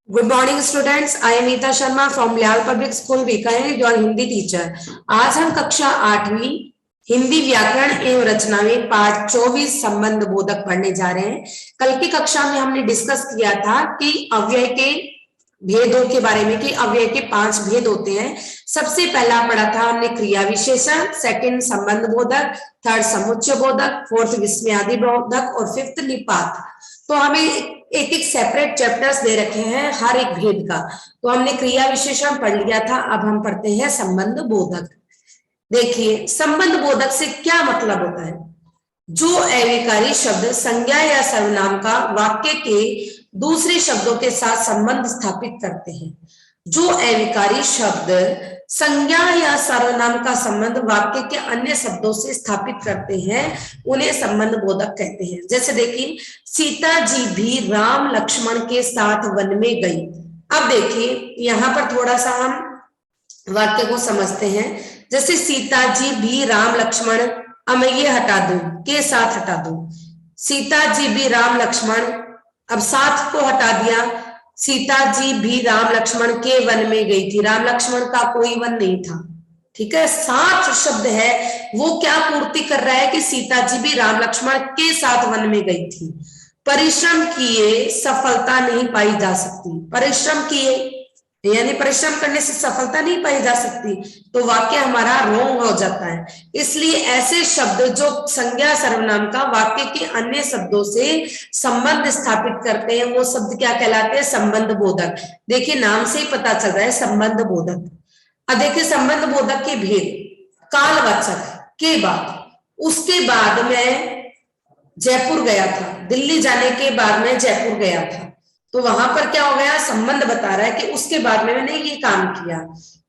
Good morning students, I am Neeta Sharma from Lyall public school Bikaner, your Hindi teacher. आज हम कक्षा 8वीं हिंदी व्याकरण एवं रचना में पाठ 24 संबंध बोधक पढ़ने जा रहे हैं। कल की कक्षा में हमने डिस्कस किया था कि अव्यय के भेदों के बारे में, कि अव्यय के 5 भेद होते हैं। सबसे पहला पढ़ा था हमने क्रिया विशेषण, सेकंड संबंध बोधक, थर्ड समुच्चय बोधक, फोर्थ विस्मयादि बोधक और फिफ्थ निपात। तो हमें एक एक सेपरेट चैप्टर्स दे रखे हैं हर एक भेद का। तो हमने क्रिया विशेषण पढ़ लिया था, अब हम पढ़ते हैं संबंध बोधक। देखिए, संबंध बोधक से क्या मतलब होता है। जो अविकारी शब्द संज्ञा या सर्वनाम का वाक्य के दूसरे शब्दों के साथ संबंध स्थापित करते हैं। जो अविकारी शब्द संज्ञा या सर्वनाम का संबंध वाक्य के अन्य शब्दों से स्थापित करते हैं, उन्हें संबंध बोधक कहते हैं। जैसे देखिए, सीता जी भी राम लक्ष्मण के साथ वन में गई। अब देखिए, यहाँ पर थोड़ा सा हम वाक्य को समझते हैं। जैसे सीता जी भी राम लक्ष्मण, अब मैं ये हटा दूं, के साथ हटा दूं, सीता जी भी राम लक्ष्मण, अब साथ को हटा दिया, सीता जी भी राम लक्ष्मण के वन में गई थी। राम लक्ष्मण का कोई वन नहीं था, ठीक है। साथ शब्द है, वो क्या पूर्ति कर रहा है कि सीता जी भी राम लक्ष्मण के साथ वन में गई थी। परिश्रम किए सफलता नहीं पाई जा सकती। परिश्रम किए यानी परिश्रम करने से सफलता नहीं पाई जा सकती, तो वाक्य हमारा रोंग हो जाता है। इसलिए ऐसे शब्द जो संज्ञा सर्वनाम का वाक्य के अन्य शब्दों से संबंध स्थापित करते हैं, वो शब्द क्या कहलाते हैं? संबंध बोधक। देखिए, नाम से ही पता चल रहा है संबंध बोधक। अब देखिए, संबंध बोधक के भेद। कालवाचक के बाद, उसके बाद मैं जयपुर गया था, दिल्ली जाने के बाद मैं जयपुर गया था, तो वहां पर क्या हो गया? संबंध बता रहा है कि उसके बाद में मैंने ये काम किया।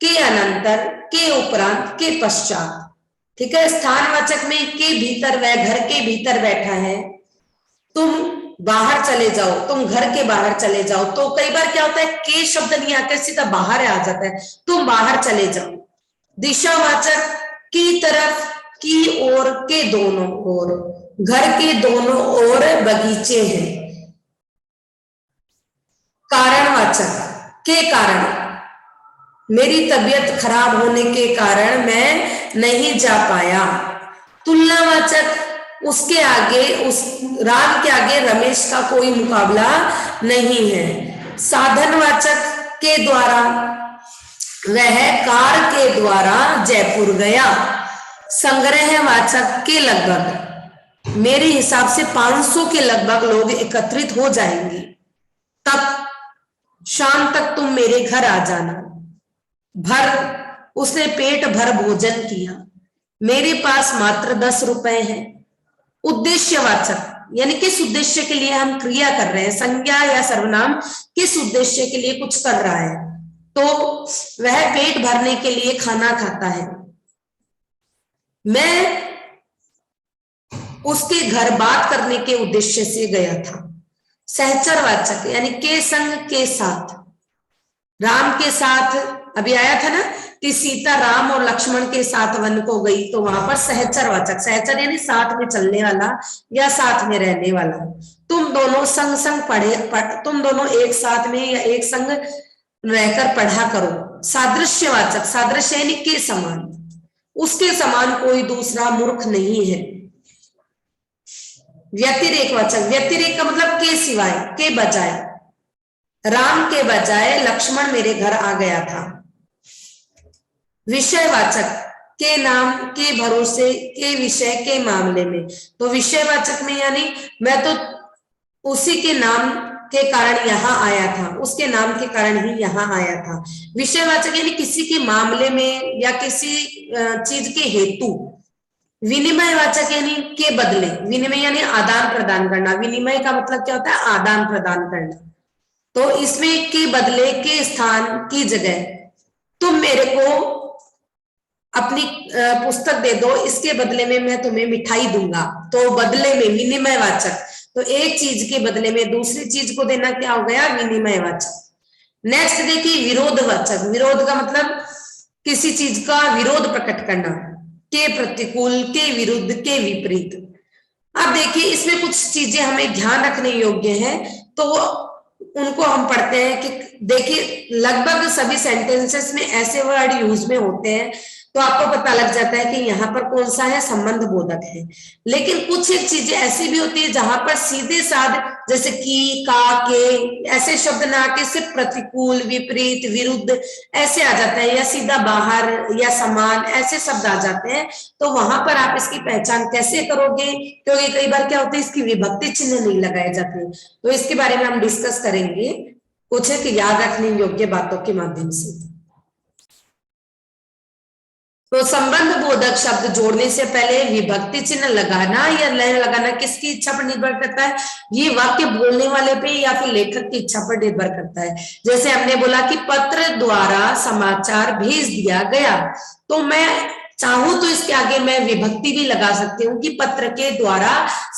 के अनंतर, के उपरांत, के पश्चात, ठीक है। स्थानवाचक में के भीतर, वह घर के भीतर बैठा है। तुम बाहर चले जाओ, तुम घर के बाहर चले जाओ। तो कई बार क्या होता है, के शब्द नहीं आकर सीधा बाहर आ जाता है, तुम बाहर चले जाओ। दिशावाचक की तरफ, की ओर, के दोनों ओर, घर के दोनों ओर बगीचे हैं। कारणवाचक, के कारण, मेरी तबीयत खराब होने के कारण मैं नहीं जा पाया। तुलनावाचक, उसके आगे, उस राम के आगे रमेश का कोई मुकाबला नहीं है। साधनवाचक, के द्वारा, वह कार के द्वारा जयपुर गया। संग्रहवाचक, के लगभग, मेरे हिसाब से 500 के लगभग लोग एकत्रित हो जाएंगे, तब शाम तक तुम मेरे घर आ जाना। भर, उसने पेट भर भोजन किया। मेरे पास मात्र 10 रुपए हैं। उद्देश्यवाचक, यानी किस उद्देश्य के लिए हम क्रिया कर रहे हैं, संज्ञा या सर्वनाम किस उद्देश्य के लिए कुछ कर रहा है, तो वह पेट भरने के लिए खाना खाता है। मैं उसके घर बात करने के उद्देश्य से गया था। सहचरवाचक, यानी के संग, के साथ, राम के साथ, अभी आया था ना कि सीता राम और लक्ष्मण के साथ वन को गई, तो वहां पर सहचरवाचक, सहचर यानी साथ में चलने वाला या साथ में रहने वाला। तुम दोनों संग संग तुम दोनों एक साथ में या एक संग रहकर पढ़ा करो। सादृश्यवाचक, सादृश्य यानी के समान, उसके समान कोई दूसरा मूर्ख नहीं है। व्यतिरेकवाचक, व्यतिरेक का मतलब के सिवाय, के बजाय, राम के बजाय लक्ष्मण मेरे घर आ गया था। विषयवाचक, के नाम, के भरोसे, के विषय, के मामले में। तो विषयवाचक में यानी मैं तो उसी के नाम के कारण यहाँ आया था, उसके नाम के कारण ही यहाँ आया था। विषयवाचक यानी किसी के मामले में या किसी चीज के हेतु। विनिमयवाचक यानी के बदले, विनिमय यानी आदान प्रदान करना। विनिमय का मतलब क्या होता है? आदान प्रदान करना। तो इसमें के बदले, के स्थान, की जगह, तुम मेरे को अपनी पुस्तक दे दो, इसके बदले में मैं तुम्हें मिठाई दूंगा। तो बदले में, विनिमयवाचक, तो एक चीज के बदले में दूसरी चीज को देना क्या हो गया? विनिमयवाचक। नेक्स्ट देखिए, विरोधवाचक, विरोध का मतलब किसी चीज का विरोध प्रकट करना, के प्रतिकूल, के विरुद्ध, के विपरीत। अब देखिए, इसमें कुछ चीजें हमें ध्यान रखने योग्य है। तो उनको हम पढ़ते हैं कि देखिए लगभग सभी सेंटेंसेस में ऐसे वर्ड यूज में होते हैं, तो आपको पता लग जाता है कि यहाँ पर कौन सा है, संबंध बोधक है। लेकिन कुछ एक चीजें ऐसी भी होती है जहां पर सीधे साध, जैसे की, का, के, ऐसे शब्द ना आके सिर्फ प्रतिकूल, विपरीत, विरुद्ध ऐसे आ जाते हैं, या सीधा बाहर या समान ऐसे शब्द आ जाते हैं। तो वहां पर आप इसकी पहचान कैसे करोगे, क्योंकि कई बार क्या होता है इसकी विभक्ति चिन्ह नहीं लगाए जाते। तो इसके बारे में हम डिस्कस करेंगे कुछ एक याद रखने योग्य बातों के माध्यम से। तो संबंध बोधक शब्द जोड़ने से पहले विभक्ति चिन्ह लगाना या नहीं लगाना किसकी इच्छा पर निर्भर करता है, ये वाक्य बोलने वाले पे या फिर लेखक की इच्छा पर निर्भर करता है। जैसे हमने बोला कि पत्र द्वारा समाचार भेज दिया गया, तो मैं चाहूं तो इसके आगे मैं विभक्ति भी लगा सकती हूँ कि पत्र के द्वारा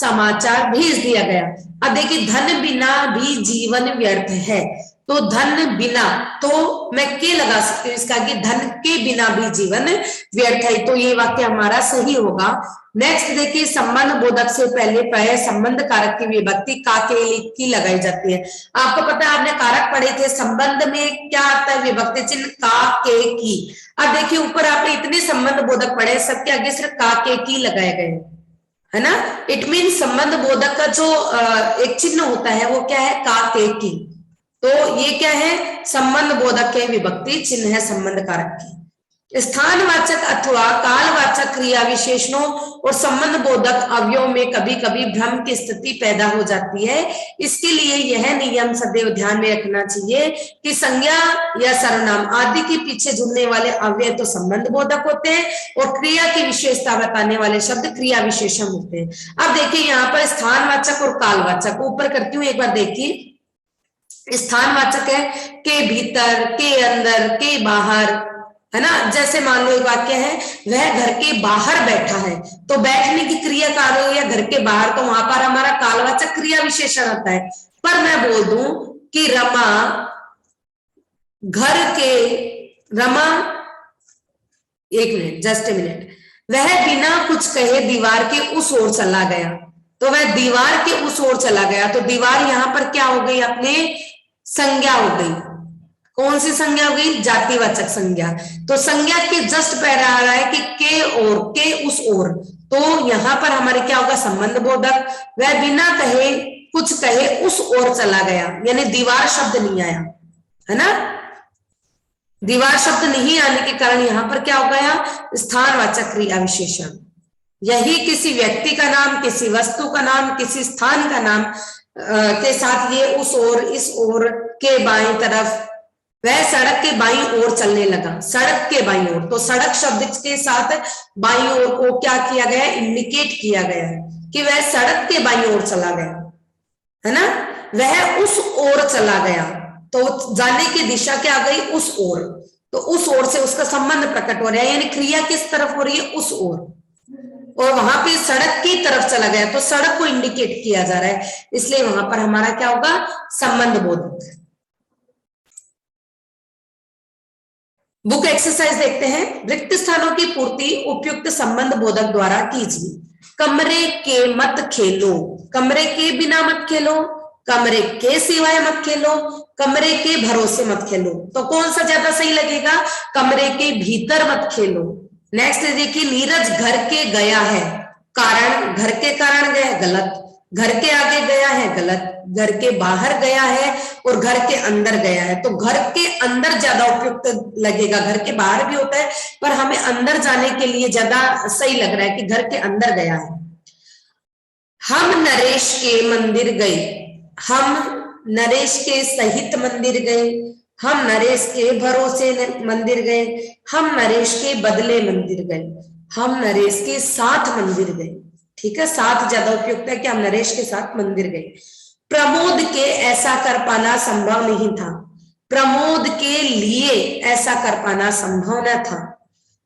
समाचार भेज दिया गया। अब देखिए धन बिना भी जीवन व्यर्थ है, तो धन बिना, तो मैं के लगा सकती हूँ इसका कि धन के बिना भी जीवन व्यर्थ है, तो ये वाक्य हमारा सही होगा। नेक्स्ट देखिए संबंध बोधक से पहले प्राय संबंध कारक की विभक्ति का के की लगाई जाती है। आपको पता है आपने कारक पढ़े थे, संबंध में क्या आता है, विभक्ति चिन्ह का के की। अब देखिए ऊपर आपने इतने संबंध बोधक पढ़े, सबके आगे सिर्फ का के की लगाए गए है ना। इट मीन संबंध बोधक का जो एक चिन्ह होता है वो क्या है, का के की। तो ये क्या है, संबंध बोधक के विभक्ति चिन्ह है संबंध कारक की। स्थानवाचक अथवा कालवाचक क्रिया विशेषणों और संबंध बोधक अवयव में कभी कभी भ्रम की स्थिति पैदा हो जाती है। इसके लिए यह नियम सदैव ध्यान में रखना चाहिए कि संज्ञा या सर्वनाम आदि के पीछे जुड़ने वाले अव्यय तो संबंध बोधक होते हैं और क्रिया की विशेषता बताने वाले शब्द क्रिया विशेषण होते हैं। अब देखिए यहाँ पर स्थानवाचक और कालवाचक, ऊपर करती हूँ एक बार देखिए। स्थानवाचक है के भीतर, के अंदर, के बाहर, है ना। जैसे मान लो एक वाक्य है, वह घर के बाहर बैठा है, तो बैठने की क्रिया कार्य हो या घर के बाहर, तो वहां पर हमारा कालवाचक क्रिया विशेषण आता है। पर मैं बोल दूं कि रमा घर के, रमा, एक मिनट, जस्ट ए मिनट, वह बिना कुछ कहे दीवार के उस ओर चला गया, तो वह दीवार के उस ओर चला गया, तो दीवार यहां पर क्या हो गई, अपने संज्ञा हो गई। कौन सी संज्ञा हो गई, जातिवाचक संज्ञा। तो संज्ञा के जस्ट पहले आ रहा है कि के और, के उस ओर, तो यहां पर हमारे क्या होगा, संबंध बोधक। वह बिना कहे कुछ कहे उस ओर चला गया, यानी दीवार शब्द नहीं आया, है ना। दीवार शब्द नहीं आने के कारण यहां पर क्या हो गया, स्थानवाचक क्रिया विशेषण। यही किसी व्यक्ति का नाम, किसी वस्तु का नाम, किसी स्थान का नाम के साथ ये उस ओर, इस ओर, के बाईं तरफ, वह सड़क के बाईं ओर चलने लगा, सड़क के बाईं ओर, तो सड़क शब्द के साथ बाईं ओर को क्या किया गया, इंडिकेट किया गया है कि वह सड़क के बाईं ओर चला गया, है ना। वह उस ओर चला गया, तो जाने की दिशा क्या आ गई, उस ओर, तो उस ओर से उसका संबंध प्रकट हो रहा है, यानी क्रिया किस तरफ हो रही है, उस ओर, और वहां पे सड़क की तरफ चला गया, तो सड़क को इंडिकेट किया जा रहा है, इसलिए वहां पर हमारा क्या होगा, संबंध बोधक। बुक एक्सरसाइज देखते हैं। रिक्त स्थानों की पूर्ति उपयुक्त संबंध बोधक द्वारा कीजिए। कमरे के मत खेलो, कमरे के बिना मत खेलो, कमरे के सिवाय मत खेलो, कमरे के भरोसे मत खेलो, तो कौन सा ज्यादा सही लगेगा, कमरे के भीतर मत खेलो। नेक्स्ट देखिए, नीरज घर के गया है, कारण, घर के कारण गया, गलत, घर के आगे गया है, गलत, घर के बाहर गया है और घर के अंदर गया है, तो घर के अंदर ज्यादा उपयुक्त लगेगा। घर के बाहर भी होता है पर हमें अंदर जाने के लिए ज्यादा सही लग रहा है कि घर के अंदर गया है। हम नरेश के मंदिर गए, हम नरेश के सहित मंदिर गए, हम नरेश के भरोसे मंदिर गए, हम नरेश के बदले मंदिर गए, हम नरेश के साथ मंदिर गए। ठीक है, साथ ज्यादा उपयुक्त है कि हम नरेश के साथ मंदिर गए। प्रमोद के ऐसा कर पाना संभव नहीं था, प्रमोद के लिए ऐसा कर पाना संभव न था।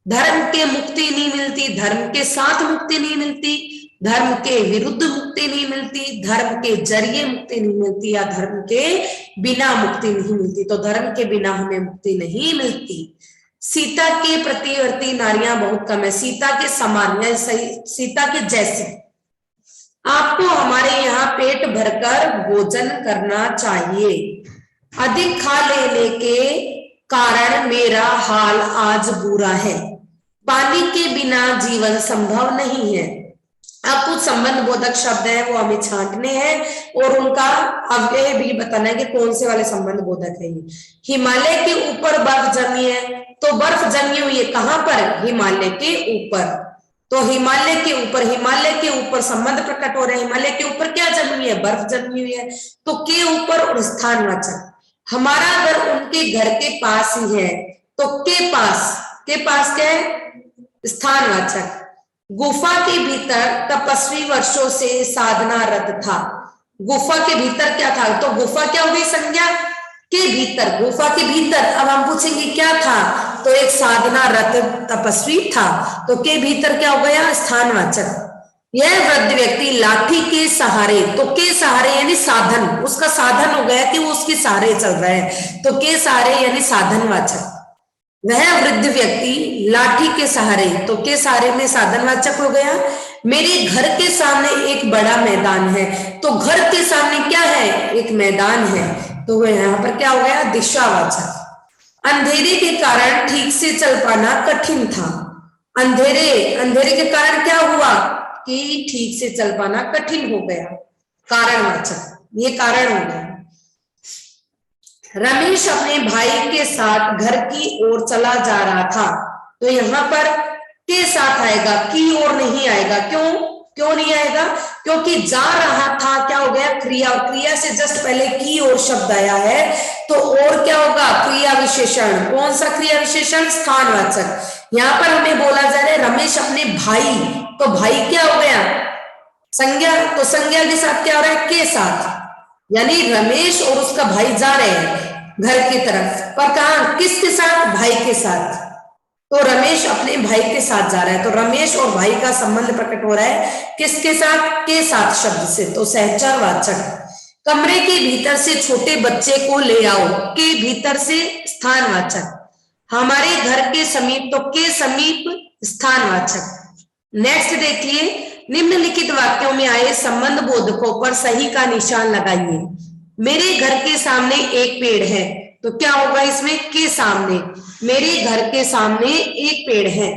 धर्म के मुक्ति नहीं मिलती, धर्म के साथ मुक्ति नहीं मिलती, धर्म के विरुद्ध मुक्ति नहीं मिलती, धर्म के जरिए मुक्ति नहीं मिलती, या धर्म के बिना मुक्ति नहीं मिलती, तो धर्म के बिना हमें मुक्ति नहीं मिलती। सीता के प्रतिवर्ती नारियां बहुत कम है, सीता के समान या सीता के जैसी। आपको हमारे यहाँ पेट भरकर भोजन करना चाहिए। अधिक खा लेने के कारण मेरा हाल आज बुरा है। पानी के बिना जीवन संभव नहीं है। अब कुछ संबंध बोधक शब्द है वो हमें छांटने हैं और उनका अव्यय भी बताना है कि कौन से वाले संबंध बोधक है। हिमालय के ऊपर बर्फ जमी है, तो बर्फ जमी हुई है कहां पर? हिमालय के ऊपर। तो हिमालय के ऊपर संबंध प्रकट हो रहे हैं। हिमालय के ऊपर क्या जमी हुई है? बर्फ जमी हुई है। तो के ऊपर और स्थानवाचक। हमारा घर उनके घर के पास ही है, तो के पास क्या है? स्थानवाचक। गुफा के भीतर तपस्वी वर्षों से साधनारत था। गुफा के भीतर क्या था? तो गुफा क्या हो गई? संज्ञा के भीतर, गुफा के भीतर। अब हम पूछेंगे क्या था? तो एक साधनारत तपस्वी था। तो के भीतर क्या हो गया? स्थानवाचक। यह वृद्ध व्यक्ति लाठी के सहारे, तो के सहारे यानी साधन, उसका साधन हो गया कि वो उसके सहारे चल रहा है, तो के सहारे यानी साधनवाचक। वह वृद्ध व्यक्ति लाठी के सहारे, तो के सहारे में साधनवाचक हो गया। मेरे घर के सामने एक बड़ा मैदान है, तो घर के सामने क्या है? एक मैदान है, तो वह यहाँ पर क्या हो गया? दिशावाचक। अंधेरे के कारण ठीक से चल पाना कठिन था। अंधेरे के कारण क्या हुआ? कि ठीक से चल पाना कठिन हो गया, कारणवाचक, ये कारण हो गया। रमेश अपने भाई के साथ घर की ओर चला जा रहा था, तो यहाँ पर के साथ आएगा, की ओर नहीं आएगा। क्यों नहीं आएगा? क्योंकि जा रहा था क्या हो गया? क्रिया, और क्रिया से जस्ट पहले की ओर शब्द आया है, तो और क्या होगा? क्रिया विशेषण। कौन सा क्रिया विशेषण? स्थानवाचक। यहाँ पर हमें बोला जा रहा है रमेश अपने भाई, तो भाई क्या हो गया? संज्ञा, तो संज्ञा के साथ क्या हो रहा है? के साथ, यानी रमेश और उसका भाई जा रहे हैं घर की तरफ, पर कहा? किसके साथ? भाई के साथ। तो रमेश अपने भाई के साथ जा रहा है, तो रमेश और भाई का संबंध प्रकट हो रहा है किसके साथ? के साथ शब्द से, तो सहचरवाचक। कमरे के भीतर से छोटे बच्चे को ले आओ, के भीतर से स्थानवाचक। हमारे घर के समीप, तो के समीप स्थानवाचक। नेक्स्ट देखिए, निम्नलिखित वाक्यों में आए संबंध बोधकों पर सही का निशान लगाइए। मेरे घर के सामने एक पेड़ है, तो क्या होगा इसमें? के सामने। मेरे घर के सामने एक पेड़ है।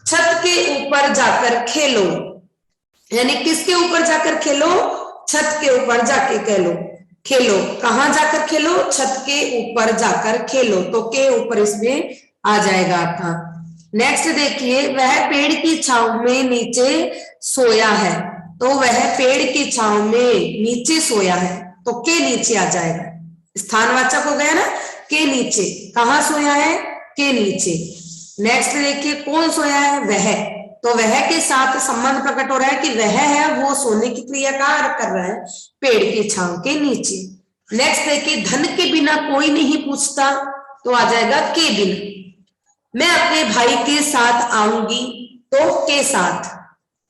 छत के ऊपर जाकर खेलो, यानी किसके ऊपर जाकर खेलो? छत के ऊपर जाके खेलो। कहां जाकर खेलो? छत के ऊपर जाकर खेलो, तो के ऊपर इसमें आ जाएगा आपका। नेक्स्ट देखिए, वह पेड़ की छांव में नीचे सोया है, तो वह पेड़ की छांव में नीचे सोया है, तो के नीचे आ जाएगा। स्थानवाचक हो गया ना? के नीचे। कहां सोया है? के नीचे। नेक्स्ट देखिए, कौन सोया है? वह, तो वह के साथ संबंध प्रकट हो रहा है कि वह है वो सोने की क्रिया कहां कर रहा है? पेड़ की छांव के नीचे। नेक्स्ट देखिए, धन के बिना कोई नहीं पूछता, तो आ जाएगा के बिना। मैं अपने भाई के साथ आऊंगी, तो के साथ।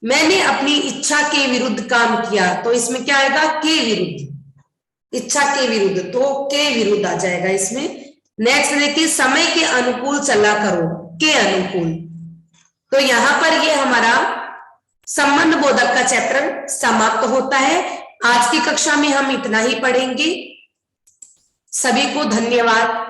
मैंने अपनी इच्छा के विरुद्ध काम किया, तो इसमें क्या आएगा? के विरुद्ध। इच्छा के विरुद्ध, तो के विरुद्ध आ जाएगा इसमें। नेक्स्ट देखिए, समय के अनुकूल चला करो, के अनुकूल। तो यहां पर ये हमारा संबंध बोधक का चैप्टर समाप्त होता है। आज की कक्षा में हम इतना ही पढ़ेंगे। सभी को धन्यवाद।